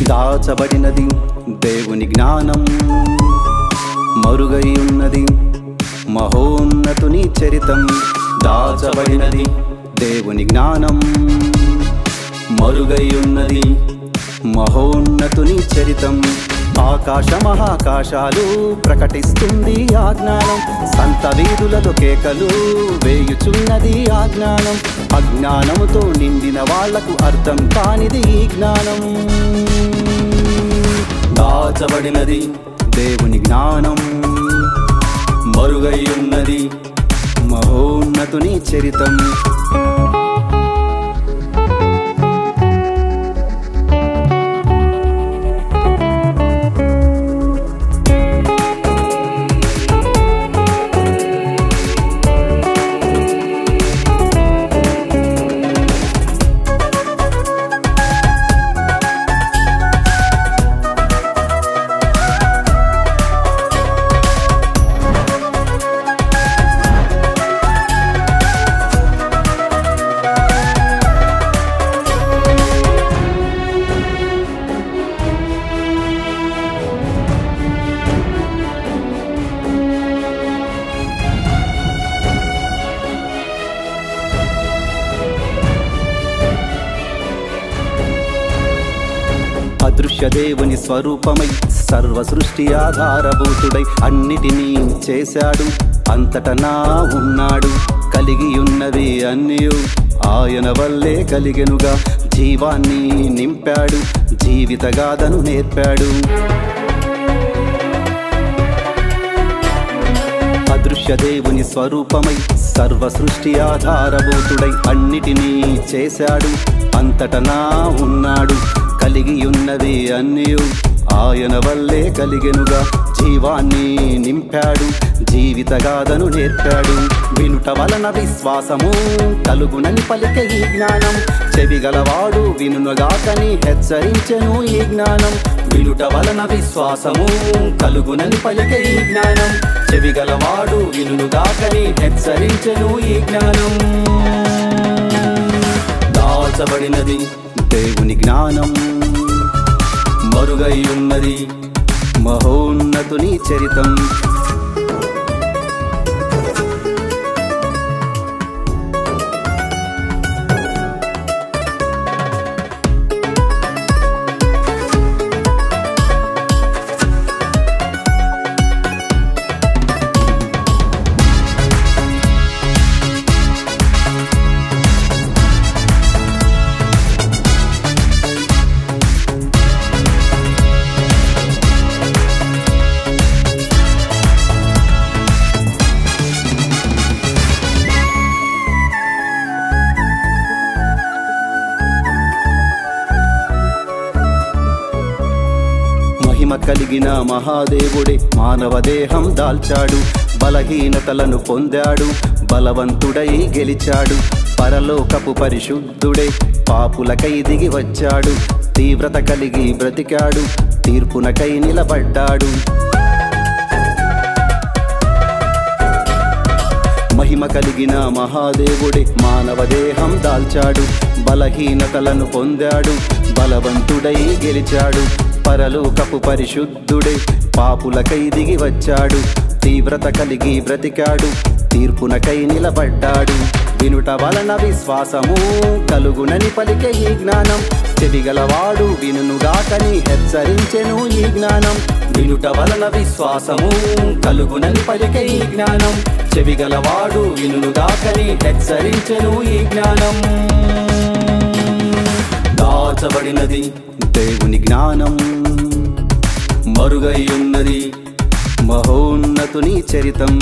దాచబడినది దేవుని జ్ఞానం, మరుగై ఉన్నది మహోన్నతుని చరితం. దాచబడినది దేవుని జ్ఞానం, మరుగై ఉన్నది మహోన్నతుని చరితం. ఆకాశ మహాకాశాలు ప్రకటిస్తుంది ఆ జ్ఞానం, సంత వీధులలో కేకలు వేయుచున్నది ఆ జ్ఞానం. అజ్ఞానముతో నిండిన వాళ్లకు అర్థం కానిది ఈ జ్ఞానం. దాచబడినది దేవుని జ్ఞానం, మరుగై ఉన్నది మహోన్నతుని చరితం. అదృశ్య దేవుని స్వరూపమై సర్వ సృష్టి ఆధారభూతుడై అన్నిటినీ చేశాడు, అంతటనా ఉన్నాడు. కలిగి ఉన్నవి అన్నియు ఆయన వల్లే కలిగెనుగా. జీవాన్ని నింపాడు, జీవితగాథను నేర్పాడు. అదృశ్య దేవుని స్వరూపమై సర్వ సృష్టి ఆధారభూతుడై అన్నిటినీ చేశాడు, అంతటనా ఉన్నాడు. కలిగి ఉన్నవి అన్నియు ఆయన వల్లే కలిగెనుగా. జీవాన్ని నింపాడు, జీవితగాథను నేర్పాడు. వినుట వలన విశ్వాసము కలుగునని పలికే ఈ జ్ఞానం, చెవిగలవాడు వినుగాకని హెచ్చరించెను ఈ జ్ఞానం. వినుట వలన విశ్వాసము కలుగునని పలికే ఈ జ్ఞానం, చెవిగలవాడు వినుగాకని హెచ్చరించెను ఈ జ్ఞానం. దాచబడినది దేవుని జ్ఞానం, మరుగై ఉన్నది మహోన్నతుని చరితం. మహిమ కలిగిన మహాదేవుడే మానవ దేహం దాల్చాడు, బలహీనతలను పొందాడు, బలవంతుడై గెలిచాడు. పరలోకపు పరిశుద్ధుడే పాపులకై దిగి వచ్చాడు, తీవ్రత కలిగి బ్రతికాడు, తీర్పునకై నిలబడ్డాడు. మహిమ కలిగిన మహాదేవుడే మానవ దేహం దాల్చాడు, బలహీనతలను పొందాడు, బలవంతుడై గెలిచాడు. పరలోకపు పరిశుద్ధుడే పాపులకై దిగి వచ్చాడు, తీవ్రత కలిగి బ్రతికాడు, తీర్పునకై నిలబడ్డాడు. వినుట వలన విశ్వాసము కలుగునని పలికే ఈ జ్ఞానం, చెవిగలవాడు వినుగాకని హెచ్చరించెను ఈ జ్ఞానం. వినుట వలన విశ్వాసము కలుగునని పలికే ఈ జ్ఞానం, చెవిగలవాడు వినుగాకని హెచ్చరించెను ఈ జ్ఞానం. దాచబడినది దేవుని జ్ఞానం, మరుగై ఉన్నది మహోన్నతుని చరితం.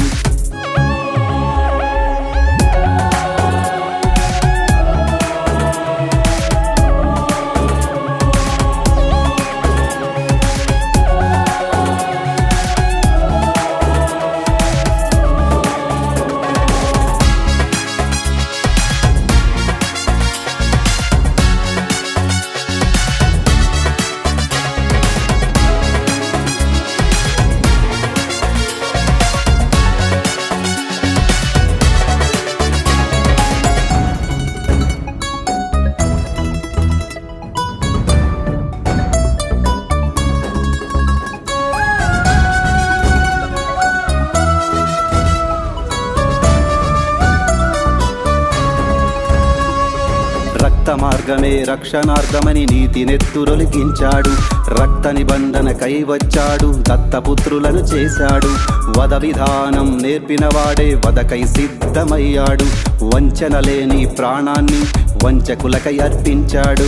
రక్త మార్గమే రక్షణార్థమని నీతి నెత్తురొలికించాడు. రక్త నిబంధన కైవచ్చాడు, దత్తపుత్రులను చేశాడు. వద విధానం నేర్పినవాడే వదకై సిద్ధమయ్యాడు. వంచన లేని ప్రాణాన్ని వంచకులకై అర్పించాడు.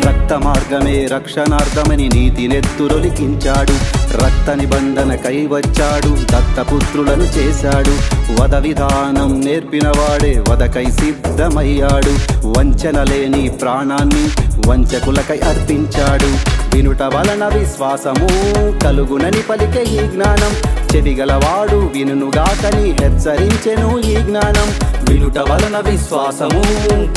రక్త మార్గమే రక్షణార్థమని నీతి నెత్తురొలికించాడు. రక్త నిబంధన కైవచ్చాడు, దత్తపుత్రులను చేశాడు. వద విధానం నేర్పినవాడే వదకై సిద్ధమయ్యాడు. వంచన లేని ప్రాణాన్ని వంచకులకై అర్పించాడు. వినుట వలన విశ్వాసము కలుగునని పలికే ఈ జ్ఞానం. చెవిగలవాడు వినుగాకని హెచ్చరించెను ఈ జ్ఞానం. వినుట వలన విశ్వాసము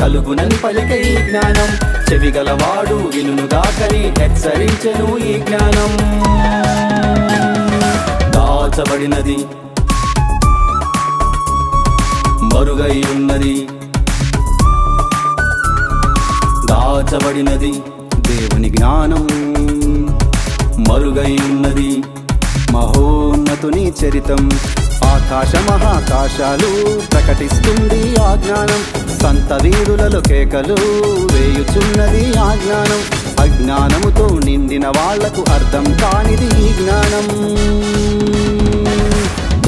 కలుగునని పలికే ఈ జ్ఞానం. చెవిగలవాడు వినుగాకని హెచ్చరించెను ఈ జ్ఞానం. దాచబడినది మరుగై ఉన్నది, దాచబడినది దేవుని జ్ఞానం. మరుగై ఉన్నది మహోన్నతుని చరితం. ఆకాశ మహాకాశాలు ప్రకటిస్తుంది ఆ జ్ఞానం. సంత వీరులలో కేకలు వేయుచున్నది ఆ జ్ఞానం. అజ్ఞానముతో నిండిన వాళ్లకు అర్థం కానిది ఈ జ్ఞానం.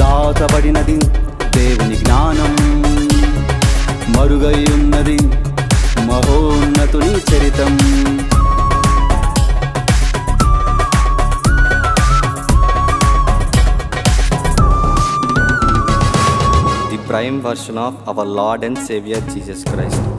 దాచబడినది దేవుని జ్ఞానం. మరుగై ఉన్నది మహోన్నతుని చరితం. The prime version of our Lord and Savior Jesus Christ.